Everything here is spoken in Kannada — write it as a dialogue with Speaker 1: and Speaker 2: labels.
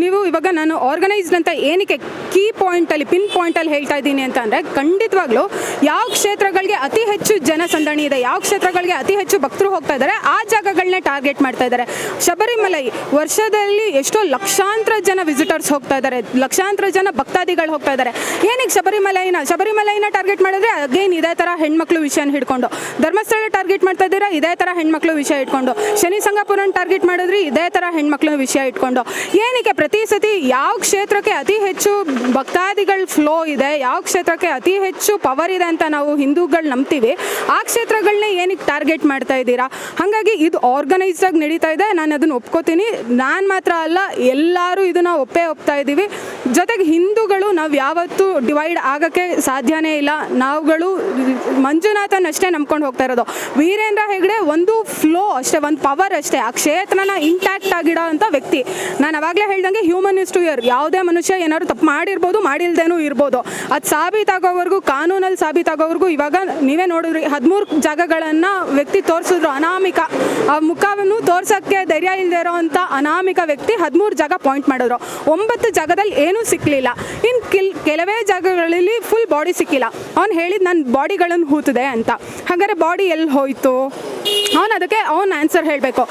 Speaker 1: ನೀವು ಇವಾಗ ನಾನು ಆರ್ಗನೈಸ್ಡ್ ಅಂತ ಏನಕ್ಕೆ ಕೀ ಪಾಯಿಂಟಲ್ಲಿ ಪಿನ್ ಪಾಯಿಂಟಲ್ಲಿ ಹೇಳ್ತಾ ಇದ್ದೀನಿ ಅಂತ ಅಂದರೆ, ಖಂಡಿತವಾಗ್ಲೂ ಯಾವ ಕ್ಷೇತ್ರಗಳಿಗೆ ಅತಿ ಹೆಚ್ಚು ಜನಸಂದಣಿ ಇದೆ, ಯಾವ ಕ್ಷೇತ್ರಗಳಿಗೆ ಅತಿ ಹೆಚ್ಚು ಭಕ್ತರು ಹೋಗ್ತಾ ಇದ್ದಾರೆ, ಆ ಜಾಗಗಳನ್ನೇ ಟಾರ್ಗೆಟ್ ಮಾಡ್ತಾ ಇದ್ದಾರೆ. ಶಬರಿಮಲೈ ವರ್ಷದಲ್ಲಿ ಎಷ್ಟೋ ಲಕ್ಷಾಂತರ ಜನ ವಿಸಿಟರ್ಸ್ ಹೋಗ್ತಾ ಇದ್ದಾರೆ, ಲಕ್ಷಾಂತರ ಜನ ಭಕ್ತಾದಿಗಳು ಹೋಗ್ತಾ ಇದ್ದಾರೆ. ಏನಕ್ಕೆ ಶಬರಿಮಲೈನ ಟಾರ್ಗೆಟ್ ಮಾಡಿದ್ರೆ ಅಗೇನ್ ಇದೇ ಥರ ಹೆಣ್ಮಕ್ಳು ವಿಷಯನ ಹಿಡ್ಕೊಂಡು, ಧರ್ಮಸ್ಥಳ ಟಾರ್ಗೆಟ್ ಮಾಡ್ತಾ ಇದ್ದೀರಾ ಇದೇ ಥರ ಹೆಣ್ಮಕ್ಳು ವಿಷಯ ಇಟ್ಕೊಂಡು, ಶನಿ ಸಂಗಪುರನ ಟಾರ್ಗೆಟ್ ಮಾಡಿದ್ರಿ ಇದೇ ಥರ ಹೆಣ್ಮಕ್ಳು ವಿಷಯ ಇಟ್ಕೊಂಡು. ಏನಕ್ಕೆ ಪ್ರತಿ ಸತಿ ಯಾವ ಕ್ಷೇತ್ರಕ್ಕೆ ಅತಿ ಹೆಚ್ಚು ಭಕ್ತಾದಿಗಳ ಫ್ಲೋ ಇದೆ, ಯಾವ ಕ್ಷೇತ್ರಕ್ಕೆ ಅತಿ ಹೆಚ್ಚು ಪವರ್ ಇದೆ ಅಂತ ನಾವು ಹಿಂದೂಗಳು ನಂಬ್ತೀವಿ, ಆ ಕ್ಷೇತ್ರಗಳನ್ನೇ ಏನಕ್ಕೆ ಟಾರ್ಗೆಟ್ ಮಾಡ್ತಾ ಇದ್ದೀರಾ? ಹಾಗಾಗಿ ಇದು ಆರ್ಗನೈಸ್ಡ್ ಆಗಿ ನಡೀತಾ ಇದೆ, ನಾನು ಅದನ್ನು ಒಪ್ಕೋತೀನಿ. ನಾನು ಮಾತ್ರ ಅಲ್ಲ, ಎಲ್ಲರೂ ಇದನ್ನು ಒಪ್ತಾ ಇದ್ದೀವಿ. ಜೊತೆಗೆ ಹಿಂದೂಗಳು ನಾವು ಯಾವತ್ತೂ ಡಿವೈಡ್ ಆಗೋಕ್ಕೆ ಸಾಧ್ಯನೇ ಇಲ್ಲ. ನಾವುಗಳು ಮಂಜುನಾಥನಷ್ಟೇ ನಂಬ್ಕೊಂಡು ಹೋಗ್ತಾ ಇರೋದು. ವೀರೇಂದ್ರ ಹೆಗ್ಡೆ ಒಂದು ಫ್ಲೋ ಅಷ್ಟೇ, ಒಂದು ಪವರ್ ಅಷ್ಟೇ, ಆ ಕ್ಷೇತ್ರನ ಇಂಟ್ಯಾಕ್ಟ್ ಆಗಿಡೋ ಅಂಥ ವ್ಯಕ್ತಿ. ನಾನು ಅವಾಗಲೇ ಹೇಳ್ದಂಗೆ ಹ್ಯೂಮನ್ ಇಸ್ ಟು ಇಯರ್. ಯಾವುದೇ ಮನುಷ್ಯ ಏನಾದ್ರು ತಪ್ಪು ಮಾಡಿರ್ಬೋದು, ಮಾಡಿಲ್ದೇನೂ ಇರ್ಬೋದು. ಅದು ಸಾಬೀತಾಗೋವರೆಗೂ, ಕಾನೂನಲ್ಲಿ ಸಾಬೀತಾಗೋವರೆಗೂ ಇವಾಗ ನೀವೇ ನೋಡಿದ್ರಿ 13 ಜಾಗಗಳನ್ನು ವ್ಯಕ್ತಿ ತೋರಿಸಿದ್ರು. ಅನಾಮಿಕ, ಆ ಮುಖವನ್ನು ತೋರ್ಸೋಕ್ಕೆ ಧೈರ್ಯ ಇಲ್ಲದೆ ಇರೋ ಅಂಥ ಅನಾಮಿಕ ವ್ಯಕ್ತಿ 13 ಜಾಗ ಪಾಯಿಂಟ್ ಮಾಡಿದ್ರು. 9 ಜಾಗದಲ್ಲಿ ಏನೂ ಸಿಕ್ಕಲಿಲ್ಲ. ಇನ್ನು ಕೆಲವೇ ಜಾಗಗಳಲ್ಲಿ ಫುಲ್ ಬಾಡಿ ಸಿಕ್ಕಿಲ್ಲ. ಅವ್ನು ಹೇಳಿದ್ದು ನನ್ನ ಬಾಡಿಗಳನ್ನು ಹೂತಿದೆ ಅಂತ. ಹಾಗಾದರೆ ಬಾಡಿ ಎಲ್ಲಿ ಹೋಯಿತು? ಅವನು ಅದಕ್ಕೆ ಆನ್ಸರ್ ಹೇಳಬೇಕು.